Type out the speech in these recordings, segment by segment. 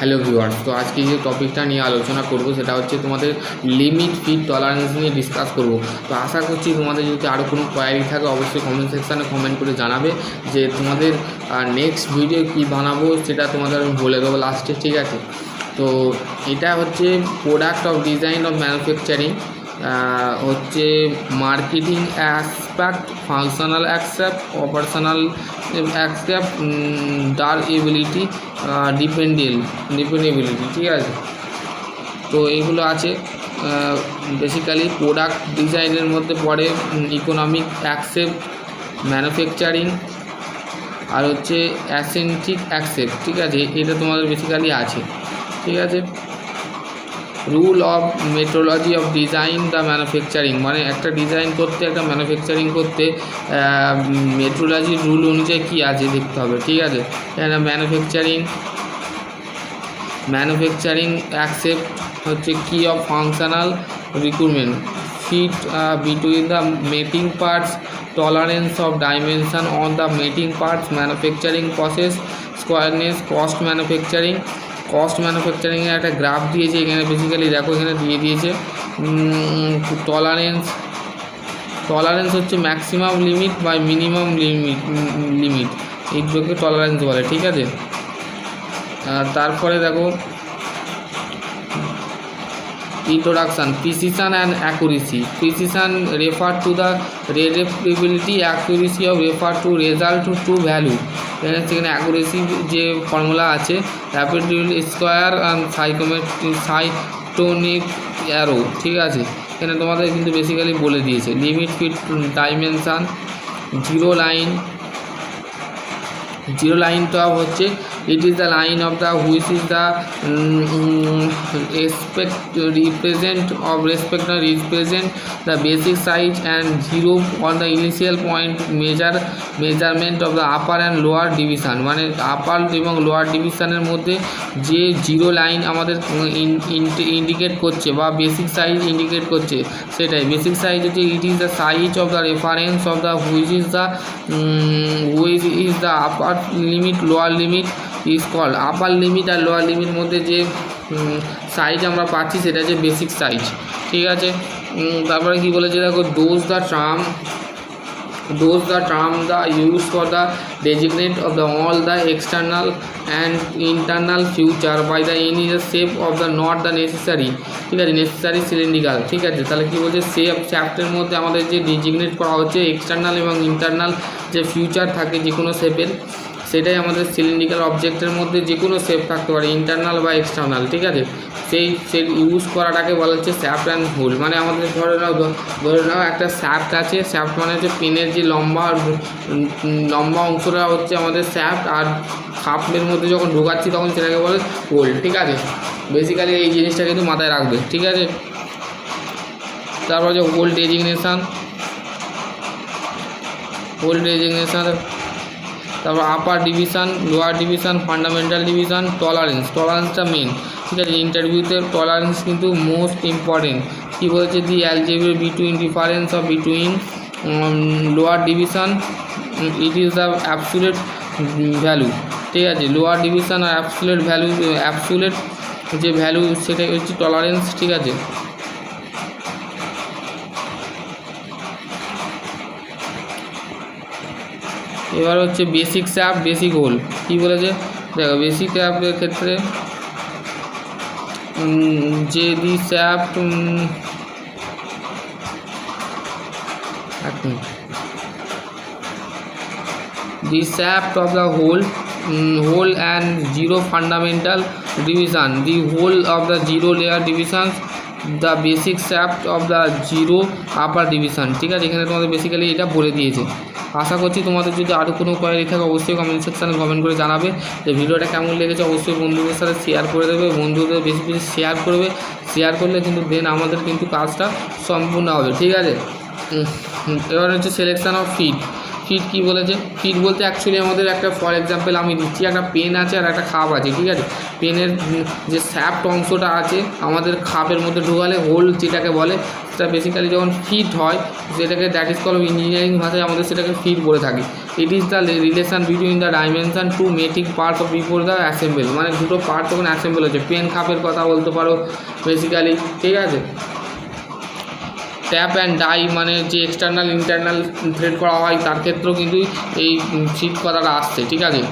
Hello viewers, তো আজকে যে টপিকটা নিয়ে আলোচনা করব সেটা হচ্ছে তোমাদের লিমিট ফিট টলারেন্স নিয়ে ডিসকাস করব। তো আশা করছি তোমাদের যদি আরও কোনো কোয়ারি থাকে অবশ্যই কমেন্ট সেকশানে কমেন্ট করে জানাবে যে তোমাদের নেক্সট ভিডিও কী বানাবো সেটা তোমাদের আমি বলে দেবো লাস্টে, ঠিক আছে। তো এটা হচ্ছে product of design of manufacturing, হচ্ছে marketing aspect, functional aspect, operational aspect, durability, dependability, ঠিক আছে। তো এইগুলো আছে বেসিক্যালি প্রোডাক্ট ডিজাইনের মধ্যে পড়ে ইকোনমিক অ্যাকসেপ্ট, ম্যানুফ্যাকচারিং, আর হচ্ছে অ্যাসেন্টিক অ্যাকসেপ্ট, ঠিক আছে। এটা তোমাদের বেসিক্যালি আছে, ঠিক আছে। Rule of metrology of design the manufacturing, মানে একটা ডিজাইন করতে, একটা ম্যানুফ্যাকচারিং করতে মেট্রোলজির রুল অনুযায়ী কী আছে দেখতে হবে, ঠিক আছে। ম্যানুফ্যাকচারিং অ্যাকসেপ্ট হচ্ছে কি of functional recruitment, fit between the mating parts, tolerance of dimension on the mating parts, manufacturing process, squareness, cost ম্যানুফ্যাকচারিংয়ের একটা গ্রাফ দিয়েছে এখানে, বেসিক্যালি দেখো এখানে দিয়ে দিয়েছে টলারেন্স হচ্ছে ম্যাক্সিমাম লিমিট বা মিনিমাম লিমিট, এইগুলোকে টলারেন্স বলে, ঠিক আছে। তারপরে দেখো introduction, precision and accuracy. Precision refer to the readability, accuracy of refer to result to value. সেখানে অ্যাকুরেসি যে ফর্মুলা আছে র্যাপিডলি স্কোয়ার অ্যান্ড সাইটোনিক অ্যারো, ঠিক আছে। এখানে তোমাদের কিন্তু বেসিক্যালি বলে দিয়েছে লিমিট ফিট ডাইমেনশান, জিরো লাইনটা হচ্ছে it is the line of the which is the represent the basic size, and zero on the initial point measurement of the upper and lower division, মানে আপার এবং lower ডিভিশনের মধ্যে যে zero line আমাদের indicate করছে বা বেসিক সাইজ ইন্ডিকেট করছে সেটাই বেসিক সাইজ হচ্ছে it is the size of the reference of the which is the upper limit, lower limit is called. Upper limit আর লোয়ার লিমিট মধ্যে যে সাইজ আমরা পাচ্ছি সেটা হচ্ছে বেসিক সাইজ, ঠিক আছে। তারপরে কি বলেছে দেখো, those the term the use for the designate of the all the external and internal feature by the any the shape of the not the necessary, ঠিক আছে, নেসেসারি সিলিন্ড্রিক্যাল, ঠিক আছে। তাহলে কি বলছে, শ্যাফটের মধ্যে আমাদের যে ডেজিগনেট করা হচ্ছে এক্সটার্নাল এবং ইন্টারনাল যে ফিউচার থাকে যে কোনো শেপের, সেটাই আমাদের সিলিন্ড্রিক্যাল অবজেক্টের মধ্যে যে কোনো শেপ থাকতে পারে, ইন্টারনাল বা এক্সটার্নাল, ঠিক আছে। সেই ইউজ করাটাকে বলা হচ্ছে শ্যাফট অ্যান্ড হোল। মানে আমাদের ধরে নাও একটা শ্যাফট আছে, শ্যাফট মানে হচ্ছে পেনের যে লম্বা অংশটা হচ্ছে আমাদের শ্যাফট, আর খাপের মধ্যে যখন ঢোকাচ্ছি তখন সেটাকে বলে হোল, ঠিক আছে। বেসিক্যালি এই জিনিসটা কিন্তু মাথায় রাখবে, ঠিক আছে। তারপর যে হোল ডেজিগনেশান, তারপর upper division, lower division, fundamental division, টলারেন্সটা মেন, ঠিক আছে। ইন্টারভিউতে টলারেন্স কিন্তু মোস্ট ইম্পর্টেন্ট। কী বলেছে, the algebra between difference of between lower division, it is the absolute value, ঠিক আছে। লোয়ার ডিভিশন আর অ্যাবসুলেট যে ভ্যালু সেটাই হচ্ছে টলারেন্স, ঠিক আছে। এবার হচ্ছে বেসিক শ্যাফট, বেসিক হোল। কী বলেছে দেখো, বেসিক শ্যাফটের ক্ষেত্রে যে the shaft of the whole and zero fundamental division, the whole of the zero layer divisions, the basic shaft of the zero upper division, ঠিক আছে। এখানে তোমাদের বেসিক্যালি এটা বলে দিয়েছে। আশা করছি তোমাদের যদি আরও কোনো কোয়ারি থাকে অবশ্যই কমেন্ট সেকশানে কমেন্ট করে জানাবে। যে ভিডিওটা কেমন লেগেছে অবশ্যই বন্ধুদের সাথে শেয়ার করে দেবে, বন্ধুদের বেশি শেয়ার করলে কিন্তু দেন আমাদের কিন্তু কাজটা সম্পূর্ণ হবে, ঠিক আছে। এবার হচ্ছে সিলেকশান অফ ফিট। ফিট কী বলেছে? ফিট বলতে অ্যাকচুয়ালি আমাদের একটা ফর এক্সাম্পল আমি দিচ্ছি, একটা পেন আছে আর একটা খাপ আছে, ঠিক আছে? পেনের যে শ্যাফট অংশটা আছে আমাদের খাপের মধ্যে ঢোকালে হোল যেটাকে বলে, সেটা বেসিক্যালি যখন ফিট হয় সেটাকে দ্যাট ইজ কল ইঞ্জিনিয়ারিং ভাষায় আমাদের সেটাকে ফিট বলে থাকি। It is the relation between the dimension to mating parts of before the assemble, মানে দুটো পার্ট যখন অ্যাসেম্বল হচ্ছে, পেন খাপের কথা বলতে পারো বেসিক্যালি, ঠিক আছে? ট্যাপ অ্যান্ড ডাই মানে যে এক্সটার্নাল ইন্টারনাল থ্রেড করা হয় তার ক্ষেত্রেও কিন্তু এই ফিট কথাটা আসছে, ঠিক আছে?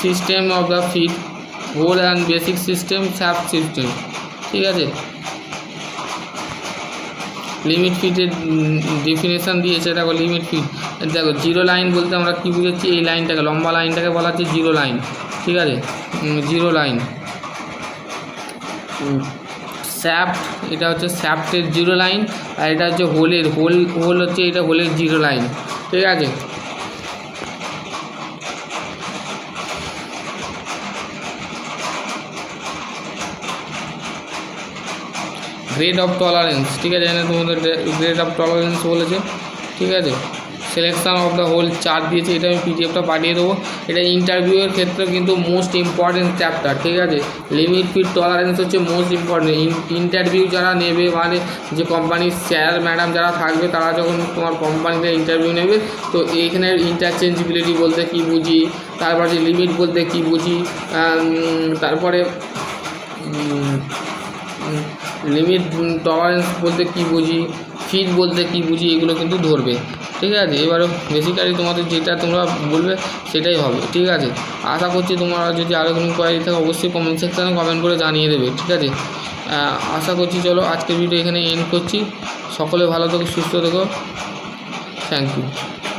System of the fit, hole and basic system, shaft system, ঠিক আছে? লিমিট ফিটের ডেফিনেশান দিয়েছে, দেখো লিমিট ফিট, দেখো জিরো লাইন বলতে আমরা কী বুঝাচ্ছি? এই লাইনটাকে, লম্বা লাইনটাকে বলা হচ্ছে জিরো লাইন, ঠিক আছে? Zero line. শ্যাফট, এটা হচ্ছে শ্যাফটের জিরো লাইন, আর এটা হচ্ছে হোলের, হোল হচ্ছে এটা হোলের জিরো লাইন, ঠিক আছে? গ্রেড অফ টলারেন্স, ঠিক আছে? এখানে তোমাদের গ্রেড অফ টলারেন্স বলেছে, ঠিক আছে? Selection of the hole chart দিয়েছে, এটা আমি পিডিএফটা পাঠিয়ে দেবো। এটা ইন্টারভিউয়ের ক্ষেত্রে কিন্তু মোস্ট ইম্পর্টেন্ট চ্যাপ্টার, ঠিক আছে? লিমিট ফিট টলারেন্স হচ্ছে মোস্ট ইম্পর্টেন্ট। ইন্টারভিউ যারা নেবে, মানে যে কোম্পানির স্যার ম্যাডাম যারা থাকবে তারা যখন তোমার কোম্পানিতে ইন্টারভিউ নেবে, তো এইখানে ইন্টারচেঞ্জবিলিটি বলতে কী বুঝি, তারপরে যে লিমিট বলতে কী বুঝি, তারপরে লিমিট টলারেন্স বলতে কী বুঝি, ফিট বলতে কী বুঝি, এগুলো কিন্তু ধরবে, ঠিক আছে? এবারে বেসিক্যালি তোমাদের যেটা তোমরা বলবে সেটাই হবে, ঠিক আছে? আশা করছি তোমরা যদি আরও কোনো কোয়ারি থাকে অবশ্যই কমেন্ট সেকশানে কমেন্ট করে জানিয়ে দেবে, ঠিক আছে? আশা করছি, চলো আজকের ভিডিও এখানে এন্ড করছি। সকলে ভালো থেকো, সুস্থ থেকো, থ্যাংক ইউ।